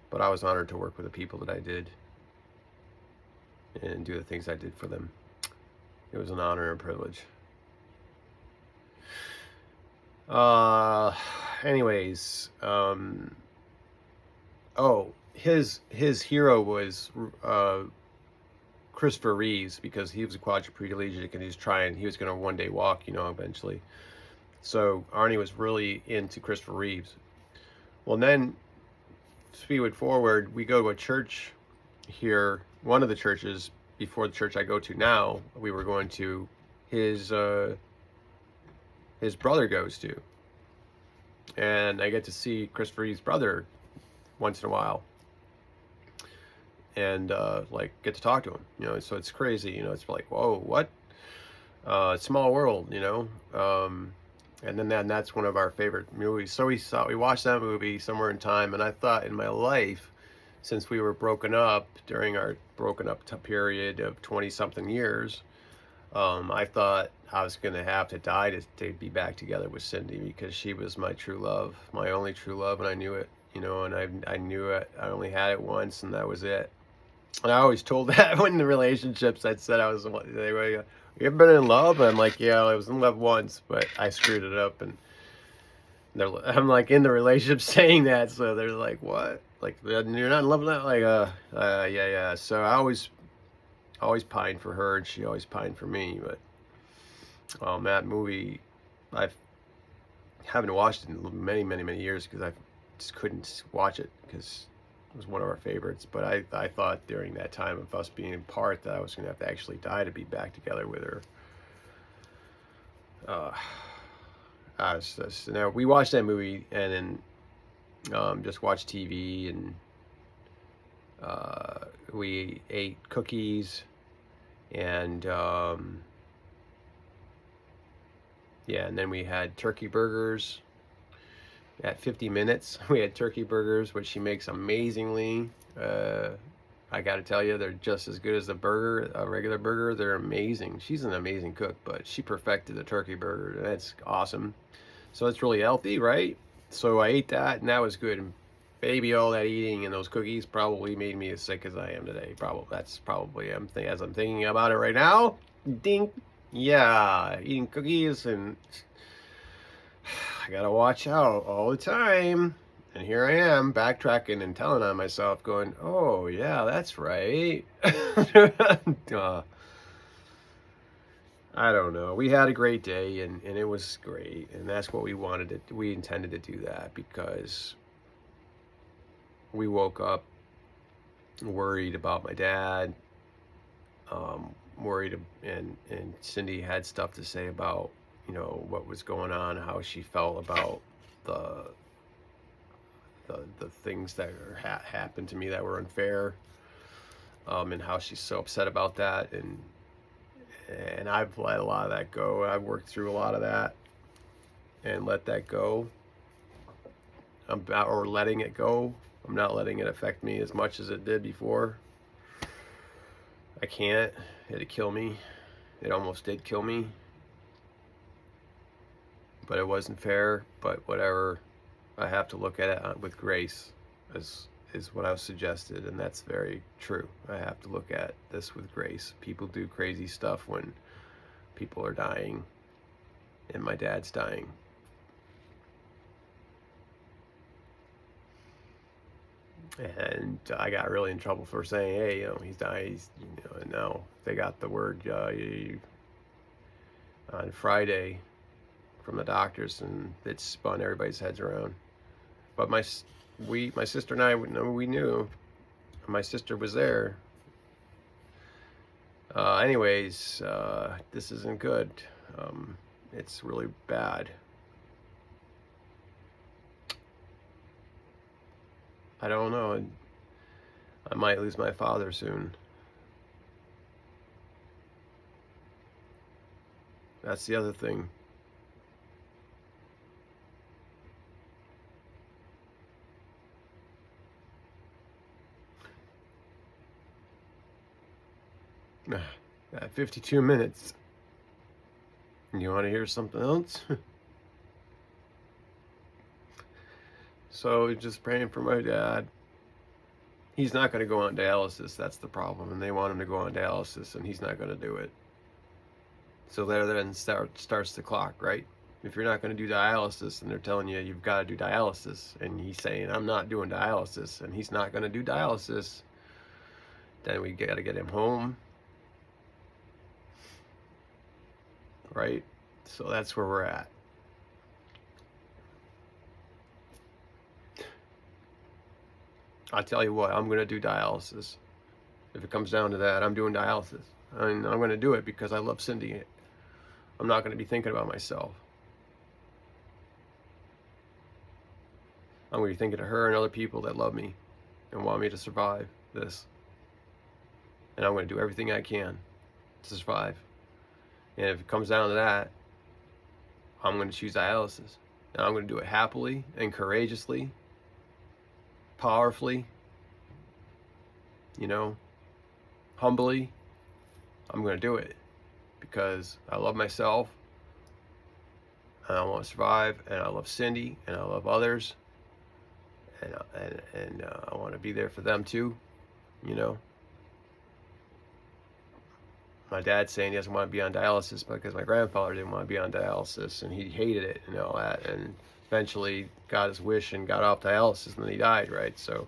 But I was honored to work with the people that I did and do the things I did for them. It was an honor and privilege. Anyways, his hero was Christopher Reeves, because he was a quadriplegic and he was going to one day walk, eventually. So Arnie was really into Christopher Reeves. Well, then, speed forward, we go to a church here, one of the churches before the church I go to now, we were going to his brother goes to. And I get to see Christopher Reeve's brother once in a while. And get to talk to him, so it's crazy, it's like, whoa, what? Small world, and then that's one of our favorite movies. So we watched that movie, Somewhere in Time, and I thought in my life, since we were broken up during our broken up period of 20-something years, I thought I was going to have to die to be back together with Cindy, because she was my true love, my only true love, and I knew it, and I knew it. I only had it once, and that was it. And I always told that when the relationships, I said they were, you ever been in love? And I'm like, yeah, I was in love once, but I screwed it up. And I'm like in the relationship saying that, so they're like, what? Like, you're not in love with that? Like, yeah. So I always pined for her, and she always pined for me. But that movie, I haven't watched it in many years, because I just couldn't watch it, because it was one of our favorites. But I thought during that time of us being apart that I was going to have to actually die to be back together with her. Now we watched that movie and then just watched TV, and we ate cookies, And yeah, and then we had turkey burgers at 50 minutes. We had turkey burgers, which she makes amazingly. I got to tell you, they're just as good as a regular burger. They're amazing. She's an amazing cook, but she perfected the turkey burger. That's awesome. So it's really healthy, right? So I ate that, and that was good. And baby, all that eating and those cookies probably made me as sick as I am today. That's probably as I'm thinking about it right now. Dink. Yeah, eating cookies, and I gotta watch out all the time. And here I am backtracking and telling on myself, going, "Oh yeah, that's right." I don't know. We had a great day, and it was great, and that's what we wanted to. We intended to do that because we woke up worried about my dad, worried, and Cindy had stuff to say about what was going on, how she felt about the the things that happened to me that were unfair, and how she's so upset about that, and I've let a lot of that go. I've worked through a lot of that and let that go. Or letting it go. I'm not letting it affect me as much as it did before. I can't. It'd kill me. It almost did kill me. But it wasn't fair. But whatever. I have to look at it with grace, is what I was suggested, and that's very true. I have to look at this with grace. People do crazy stuff when people are dying, and my dad's dying. And I got really in trouble for saying, "Hey, he's dying." And now they got the word on Friday from the doctors, and it spun everybody's heads around. But my sister and I, we knew. My sister was there. Anyways, this isn't good. It's really bad. I don't know. I might lose my father soon. That's the other thing. At 52 minutes. You want to hear something else? So just praying for my dad. He's not going to go on dialysis. That's the problem. And they want him to go on dialysis, and he's not going to do it. So there then starts the clock, right? If you're not going to do dialysis, and they're telling you you've got to do dialysis, and he's saying, I'm not doing dialysis, and he's not going to do dialysis, then we got to get him home. Right? So that's where we're at. I tell you what, I'm going to do dialysis. If it comes down to that, I'm doing dialysis. And I'm going to do it because I love Cindy. I'm not going to be thinking about myself. I'm going to be thinking of her and other people that love me and want me to survive this. And I'm going to do everything I can to survive. And if it comes down to that, I'm going to choose dialysis. And I'm going to do it happily and courageously, powerfully, humbly. I'm going to do it because I love myself, and I want to survive, and I love Cindy, and I love others, and I want to be there for them too. My dad's saying he doesn't want to be on dialysis because my grandfather didn't want to be on dialysis, and he hated it and all that, and eventually got his wish and got off dialysis, and then he died, right? So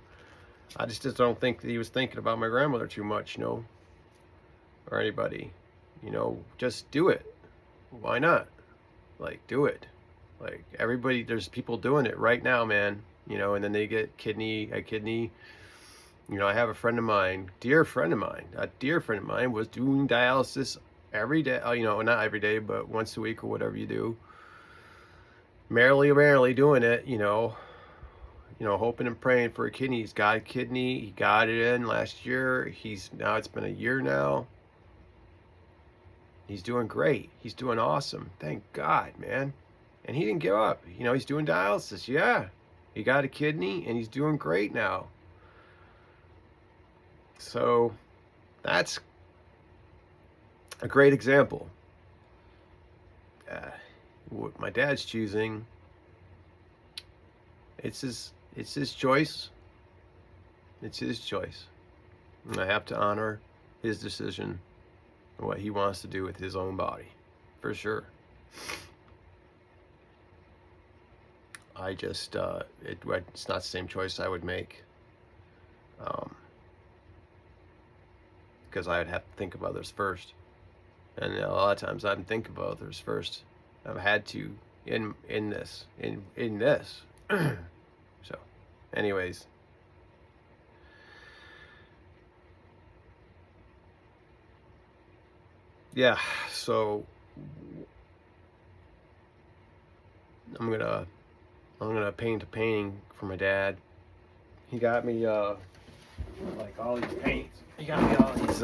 I just don't think that he was thinking about my grandmother too much, or anybody. Just do it. Why not? Like, do it. Like, everybody, there's people doing it right now, man. And then they get a kidney. I have a friend of mine, a dear friend of mine was doing dialysis every day. Not every day, but once a week or whatever you do. Merrily doing it, hoping and praying for a kidney. He's got a kidney. He got it in last year. It's been a year now. He's doing great. He's doing awesome. Thank God, man. And he didn't give up. You know, he's doing dialysis. Yeah. He got a kidney and he's doing great now. So that's a great example. What my dad's choosing, it's his choice. It's his choice. And I have to honor his decision, what he wants to do with his own body, for sure. I just, it's not the same choice I would make, because I'd have to think of others first. And a lot of times I didn't think of others first. I've had to in this. So, anyways. Yeah, so I'm gonna paint a painting for my dad. He got me like all these paints. He got me all these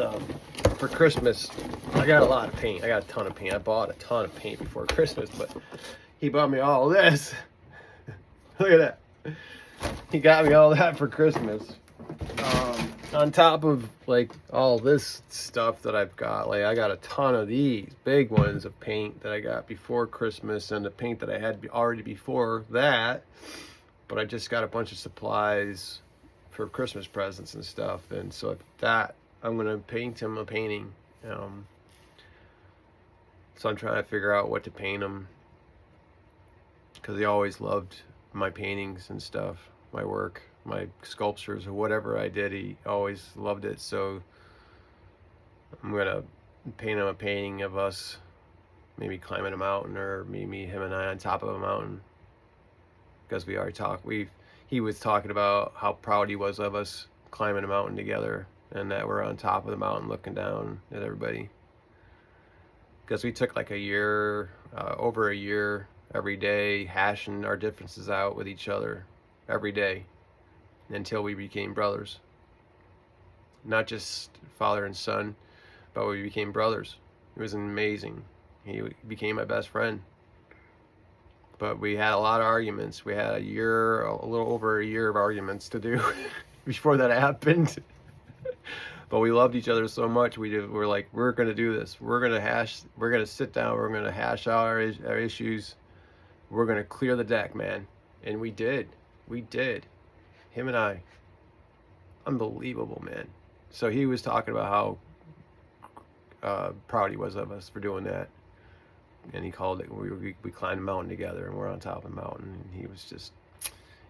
for Christmas. I got a lot of paint. I got a ton of paint. I bought a ton of paint before Christmas, but he bought me all this. Look at that. He got me all that for Christmas. On top of like all this stuff that I've got, like I got a ton of these big ones of paint that I got before Christmas, and the paint that I had already before that, but I just got a bunch of supplies for Christmas presents and stuff. And so that I'm gonna paint him a painting. So I'm trying to figure out what to paint him, because he always loved my paintings and stuff, my work, my sculptures, or whatever I did. He always loved it. So I'm gonna paint him a painting of us maybe climbing a mountain, or maybe him and I on top of a mountain, because we already talked. He was talking about how proud he was of us climbing a mountain together, and that we're on top of the mountain looking down at everybody, because we took like a year, over a year, every day hashing our differences out with each other every day, until we became brothers. Not just father and son, but we became brothers. It was amazing. He became my best friend. But we had a lot of arguments. We had a little over a year of arguments to do before that happened. But we loved each other so much. We're like, we're going to do this. We're going to sit down. We're going to hash out our issues. We're going to clear the deck, man. And we did. Him and I. Unbelievable, man. So he was talking about how proud he was of us for doing that. And he called it, we climbed a mountain together, and we're on top of a mountain. And he was just,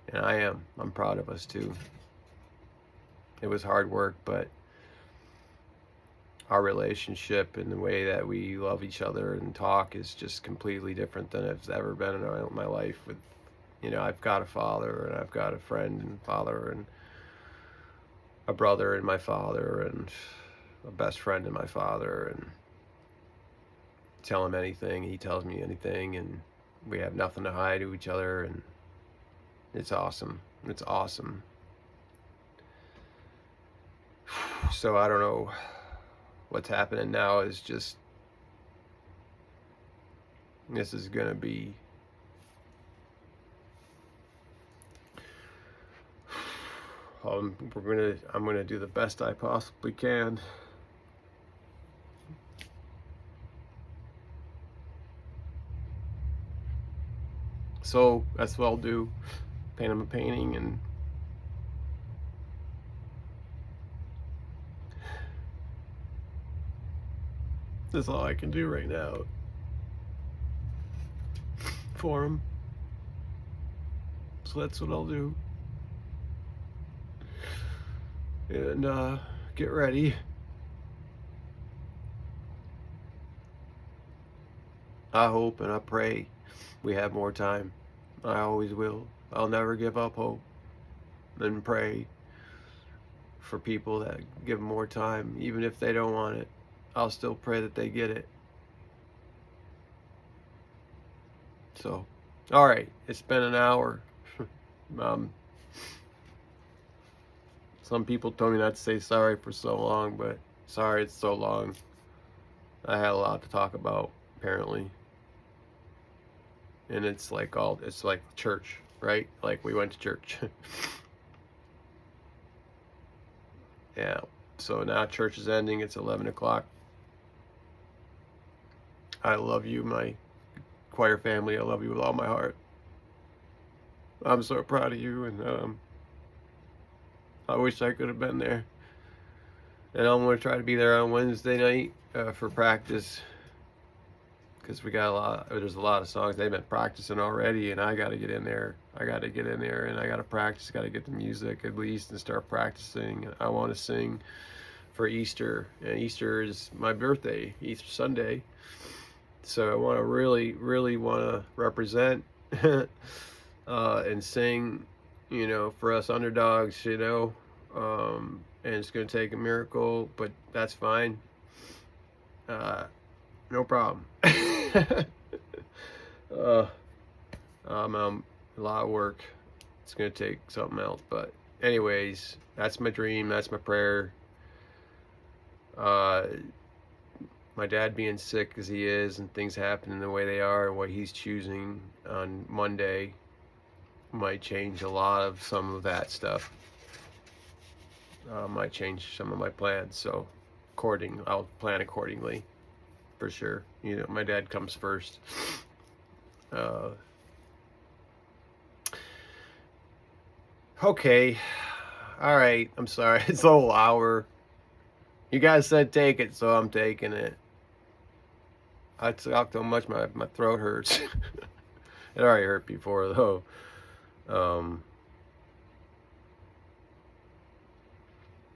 and I'm proud of us too. It was hard work, but our relationship and the way that we love each other and talk is just completely different than it's ever been in my life. With, I've got a father, and I've got a friend and father, and a brother and my father, and a best friend and my father, and tell him anything, he tells me anything, and we have nothing to hide to each other, and it's awesome. It's awesome. So I don't know what's happening now. Is just, this is gonna be I'm gonna do the best I possibly can. So that's what I'll do. Paint him a painting, and that's all I can do right now for him. So that's what I'll do. And get ready. I hope and I pray we have more time. I always will. I'll never give up hope and pray for people that give more time, even if they don't want it. I'll still pray that they get it. So, all right, it's been an hour. Some people told me not to say sorry for so long, but sorry it's so long. I had a lot to talk about, apparently. And it's like church, right? Like we went to church. Yeah. So now church is ending. It's 11 o'clock. I love you, my choir family. I love you with all my heart. I'm so proud of you, and I wish I could have been there. And I'm going to try to be there on Wednesday night for practice, because there's a lot of songs they've been practicing already, and I got to get in there. I got to get in there, and I got to practice. Got to get the music at least and start practicing. I want to sing for Easter, and Easter is my birthday, Easter Sunday. So I want to really want to represent and sing, for us underdogs, and it's going to take a miracle, but that's fine. No problem. A lot of work. It's going to take something else, but anyways, that's my dream. That's my prayer. My dad being sick as he is, and things happening the way they are, and what he's choosing on Monday might change a lot of some of that stuff. Might change some of my plans. So, I'll plan accordingly, for sure. My dad comes first. Okay. All right. I'm sorry. It's a whole hour. You guys said take it, so I'm taking it. I talked so much, my throat hurts. It already hurt before, though.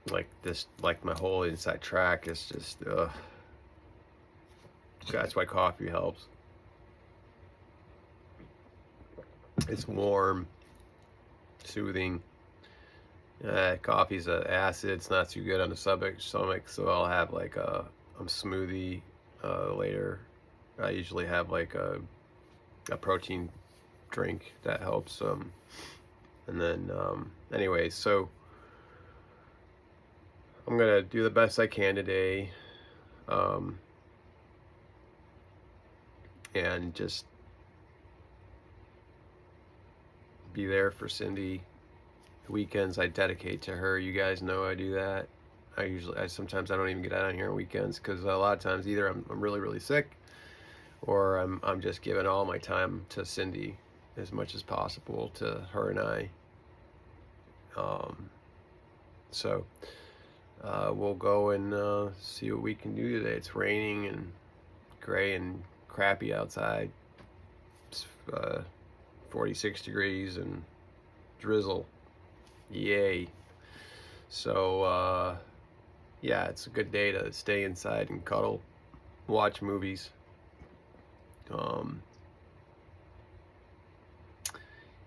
Like my whole inside track is just, that's why coffee helps. It's warm, soothing. Coffee's an acid. It's not too good on the stomach, so I'll have like a smoothie later. I usually have like a protein drink that helps. And then anyway, so I'm gonna do the best I can today, and just be there for Cindy. The weekends I dedicate to her. You guys know I do that. Sometimes I don't even get out on here on weekends, because a lot of times either I'm really sick, or I'm just giving all my time to Cindy as much as possible, to her and I. So we'll go and see what we can do today. It's raining and gray and crappy outside. It's 46 degrees and drizzle. Yay. So yeah, it's a good day to stay inside and cuddle, watch movies.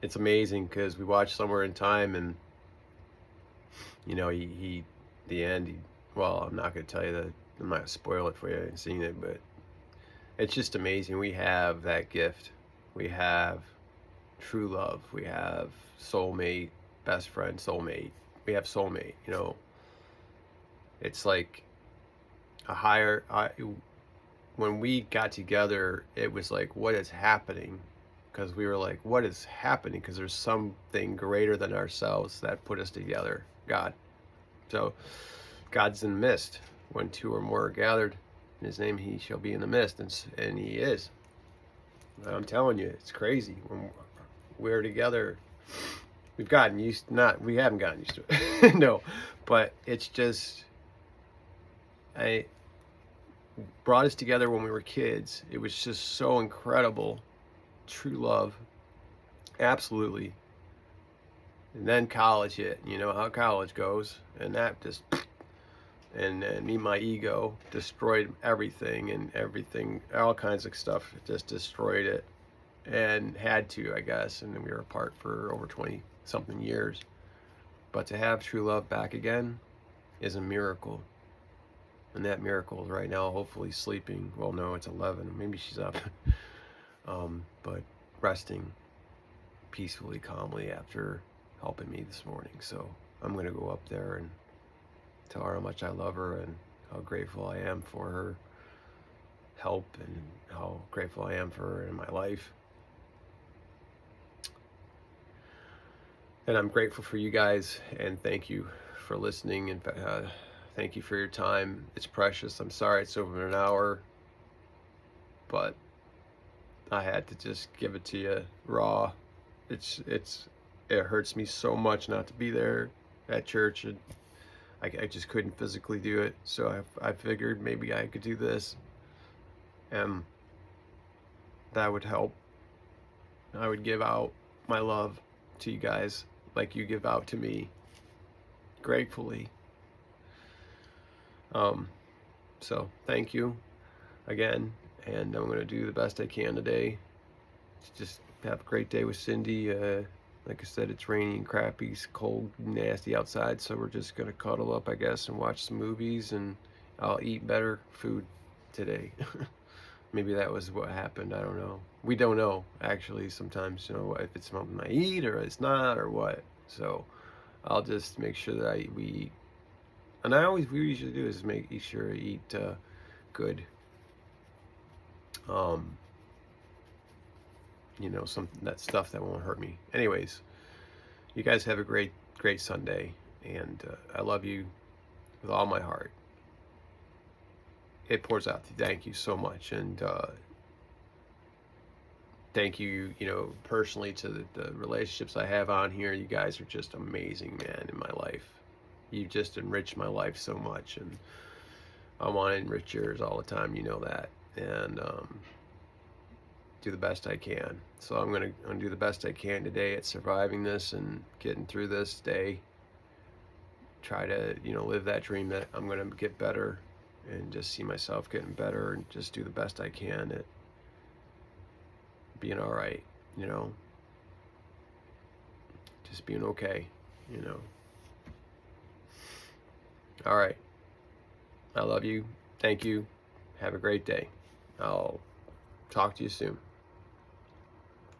It's amazing, because we watched Somewhere in Time, and the end, well, I'm not going to tell you that. I'm not going to spoil it for you. I haven't seen it, but it's just amazing. We have that gift. We have true love. We have soulmate, best friend, soulmate. We have soulmate. It's like when we got together, it was like, what is happening? Because we were like, what is happening? Because there's something greater than ourselves that put us together, God. So God's in the midst. When two or more are gathered in his name, he shall be in the midst. And he is. I'm telling you, it's crazy. When we're together, we haven't gotten used to it. No, but it's just, I brought us together when we were kids. It was just so incredible. True love. Absolutely. And then college hit. You know how college goes. And that just, and me, my ego, destroyed everything, all kinds of stuff, just destroyed it. And had to, I guess. And then we were apart for over 20 something years. But to have true love back again is a miracle. And that miracle is right now hopefully sleeping. Well, no, it's 11. Maybe she's up. But resting peacefully, calmly after helping me this morning. So I'm going to go up there and tell her how much I love her and how grateful I am for her help and how grateful I am for her in my life. And I'm grateful for you guys, and thank you for listening, and thank you for your time. It's precious. I'm sorry it's over an hour, but I had to just give it to you raw. It hurts me so much not to be there at church, and I just couldn't physically do it. So I figured maybe I could do this, and that would help. I would give out my love to you guys like you give out to me, gratefully. So thank you again, and I'm going to do the best I can today. Just have a great day with Cindy. Like I said, it's rainy and crappy, it's cold, nasty outside, so we're just going to cuddle up, I guess, and watch some movies, and I'll eat better food today. Maybe that was what happened. I don't know. We don't know, actually, sometimes, if it's something I eat or it's not or what. So I'll just make sure that we eat. And we usually do is make sure I eat good. That stuff that won't hurt me. Anyways, you guys have a great Sunday, and I love you with all my heart. It pours out to you. Thank you so much, and thank you, personally to the relationships I have on here. You guys are just amazing, man, in my life. You just enriched my life so much, and I want to enrich yours all the time. You know that, and do the best I can. So I'm gonna do the best I can today at surviving this and getting through this day. Try to, live that dream that I'm gonna get better, and just see myself getting better, and just do the best I can at being all right. Just being okay. All right. I love you. Thank you. Have a great day. I'll talk to you soon.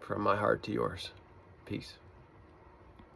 From my heart to yours. Peace.